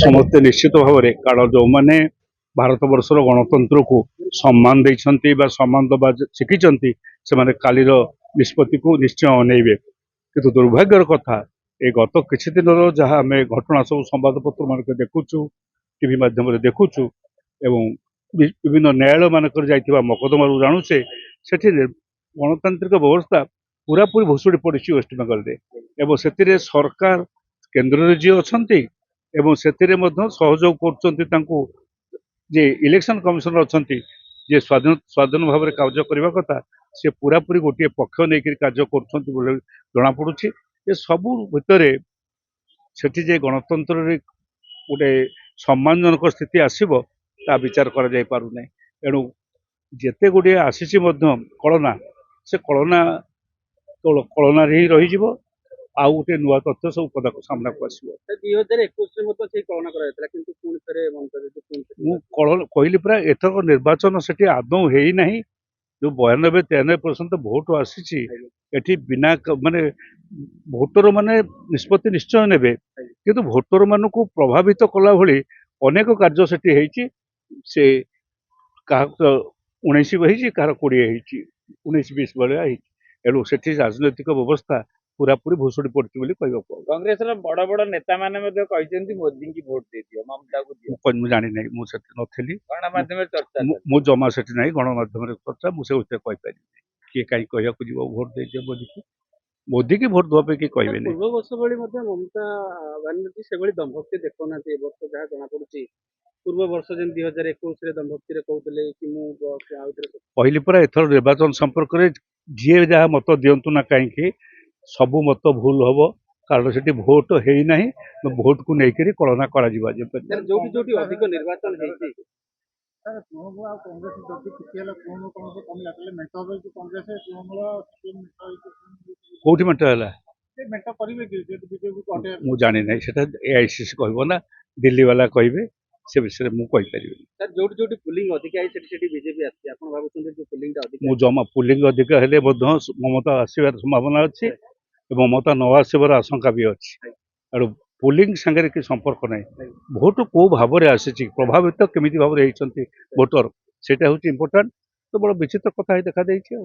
ସମସ୍ତେ ନିଶ୍ଚିତ ଭାବରେ କାରଣ ଯେଉଁମାନେ ଭାରତ ବର୍ଷର ଗଣତନ୍ତ୍ରକୁ ସମ୍ମାନ ଦେଇଛନ୍ତି ବା ସମ୍ମାନ ଦେବା ଶିଖିଛନ୍ତି ସେମାନେ କାଲିର ନିଷ୍ପତ୍ତିକୁ ନିଶ୍ଚୟ ଅନେଇବେ। କିନ୍ତୁ ଦୁର୍ଭାଗ୍ୟର କଥା ଏ ଗତ କିଛି ଦିନର ଯାହା ଆମେ ଘଟଣା ସବୁ ସମ୍ବାଦପତ୍ର ମାନଙ୍କରେ ଦେଖୁଛୁ, ଟିଭି ମାଧ୍ୟମରେ ଦେଖୁଛୁ ଏବଂ ବିଭିନ୍ନ ନ୍ୟାୟାଳୟ ମାନଙ୍କରେ ଯାଇଥିବା ମକଦ୍ଦମାରୁ ଜାଣୁଛେ ସେଠି ଗଣତାନ୍ତ୍ରିକ ବ୍ୟବସ୍ଥା ପୁରାପୁରି ଭୁଷୁଡ଼ି ପଡ଼ିଛି ୱେଷ୍ଟବେଙ୍ଗଲରେ ଏବଂ ସେଥିରେ ସରକାର କେନ୍ଦ୍ରରେ ଯିଏ ଅଛନ୍ତି ଏବଂ ସେଥିରେ ମଧ୍ୟ ସହଯୋଗ କରୁଛନ୍ତି ତାଙ୍କୁ ଯେ ଇଲେକ୍ସନ କମିଶନର ଅଛନ୍ତି ଯେ ସ୍ୱାଧୀନ ଭାବରେ କାର୍ଯ୍ୟ କରିବା କଥା ସେ ପୁରାପୁରି ଗୋଟିଏ ପକ୍ଷ ନେଇକରି କାର୍ଯ୍ୟ କରୁଛନ୍ତି ବୋଲି ଜଣାପଡ଼ୁଛି। ଏ ସବୁ ଭିତରେ ସେଠି ଯେ ଗଣତନ୍ତ୍ରରେ ଗୋଟେ ସମ୍ମାନଜନକ ସ୍ଥିତି ଆସିବ ତା ବିଚାର କରାଯାଇ ପାରୁନାହିଁ। ଏଣୁ ଯେତେ ଗୁଡ଼ିଏ ଆସିଛି ମଧ୍ୟ କଳନା ସେ କଳନା କଳନାରେ ହିଁ ରହିଯିବ। ଆଉ ଗୋଟେ ନୂଆ ତଥ୍ୟ ସବୁ ପଦାକୁ ସାମ୍ନାକୁ ଆସିବ। 2021 ମଧ୍ୟ ସେଇ କଳନା କରାଯାଇଥିଲା କିନ୍ତୁ ପୁଣି ଥରେ ମୁଁ କହିଲି ପରା ଏଥରକ ନିର୍ବାଚନ ସେଠି ଆଦୌ ହେଇନାହିଁ। ଯୋଉ 92-93% ଭୋଟ ଆସିଛି ଏଠି ବିନା ମାନେ ଭୋଟର ମାନେ ନିଷ୍ପତ୍ତି ନିଶ୍ଚୟ ନେବେ କିନ୍ତୁ ଭୋଟର ମାନଙ୍କୁ ପ୍ରଭାବିତ କଲା ଭଳି ଅନେକ କାର୍ଯ୍ୟ ସେଠି ହେଇଛି। ସେ କାହାର 19 ହେଇଛି କାହାର 20 ହେଇଛି 19-20 ଭଳିଆ ହେଇଛି। ଏଣୁ ସେଠି ରାଜନୈତିକ ବ୍ୟବସ୍ଥା ପୁରାପୁରି ଭୁଷୁଡ଼ି ପଡିଛି ବୋଲି କହିବାକୁ କଂଗ୍ରେସର ବଡ ବଡ ନେତା ମାନେ ମଧ୍ୟ କହିଛନ୍ତି ମୋଦିଙ୍କୁ ଭୋଟ ଦେଇଦିଅ, ମମତାକୁ ଦିଅ। ମୁଁ ଜାଣିନାହିଁ, ମୁଁ ସେଠି ନଥିଲି, ଗଣମାଧ୍ୟମରେ ଚର୍ଚ୍ଚା ମୁଁ ଜମା ସେଠି ନାହିଁ। ଗଣମାଧ୍ୟମରେ ଚର୍ଚ୍ଚା ମୁଁ ସେ ବିଷୟରେ କହିପାରିବିନି। କିଏ କାହିଁ କହିବାକୁ ଯିବ ଭୋଟ ଦେଇଦିଅ ମୋଦିକି ଭୋଟ ଦେବା ପାଇଁ କିଏ କହିବେନି। ପୂର୍ବ ବର୍ଷ ଭଳି ମଧ୍ୟ ମମତା ବାନାର୍ଜୀ ସେଭଳି ଦମ୍ଭକ୍ତି ଦେଖୁନାହାନ୍ତି ଏ ବର୍ଷ ଯାହା ଜଣାପଡୁଛି। ପୂର୍ବ ବର୍ଷ ଯେମିତି 2021ରେ ଦମ୍ଭକ୍ତିରେ କହୁଥିଲେ କି ମୁଁ କହିଲି ପରା ଏଥର ନିର୍ବାଚନ ସମ୍ପର୍କରେ ଯିଏ ଯାହା ମତ ଦିଅନ୍ତୁ ନା କାହିଁକି ସବୁ ମତ ଭୁଲ ହବ କାରଣ ସେଠି ଭୋଟ ହେଇନାହିଁ। ଭୋଟକୁ ନେଇକରି କଳନା କରାଯିବ। ଯୋଉଠି ଯୋଉଠି ଅଧିକ ନିର୍ବାଚନ ହେଇଛି କୋଉଠି ମେଣ୍ଟ ହେଲା ମୁଁ ଜାଣିନାହିଁ। ସେଟା AICC କହିବ ନା ଦିଲ୍ଲୀ ବାଲା କହିବେ, ସେ ବିଷୟରେ ମୁଁ କହିପାରିବିନି। ଯୋଉଠି ଯୋଉଠି ପୁଲିଂ ଅଧିକା ହେଇଛି ସେଠି ବିଜେପି ଆସିଛି। ଆପଣ ଭାବୁଛନ୍ତି ଯେ ପୁଲିଂଟା ଅଧିକ? ମୁଁ ଜମା ପୁଲିଂ ଅଧିକ ହେଲେ ମଧ୍ୟ ମମତା ଆସିବାର ସମ୍ଭାବନା ଅଛି ଏବଂ ମମତା ନ ଆସିବାର ଆଶଙ୍କା ବି ଅଛି। ତେଣୁ ପୁଲିଂ ସାଙ୍ଗରେ କିଛି ସମ୍ପର୍କ ନାହିଁ। ଭୋଟ କୋଉ ଭାବରେ ଆସିଛି, ପ୍ରଭାବିତ କେମିତି ଭାବରେ ହେଇଛନ୍ତି ଭୋଟର, ସେଇଟା ହଉଛି ଇମ୍ପୋର୍ଟାଣ୍ଟ। ତ ବଡ଼ ବିଚିତ୍ର କଥା ଦେଖାଦେଇଛି।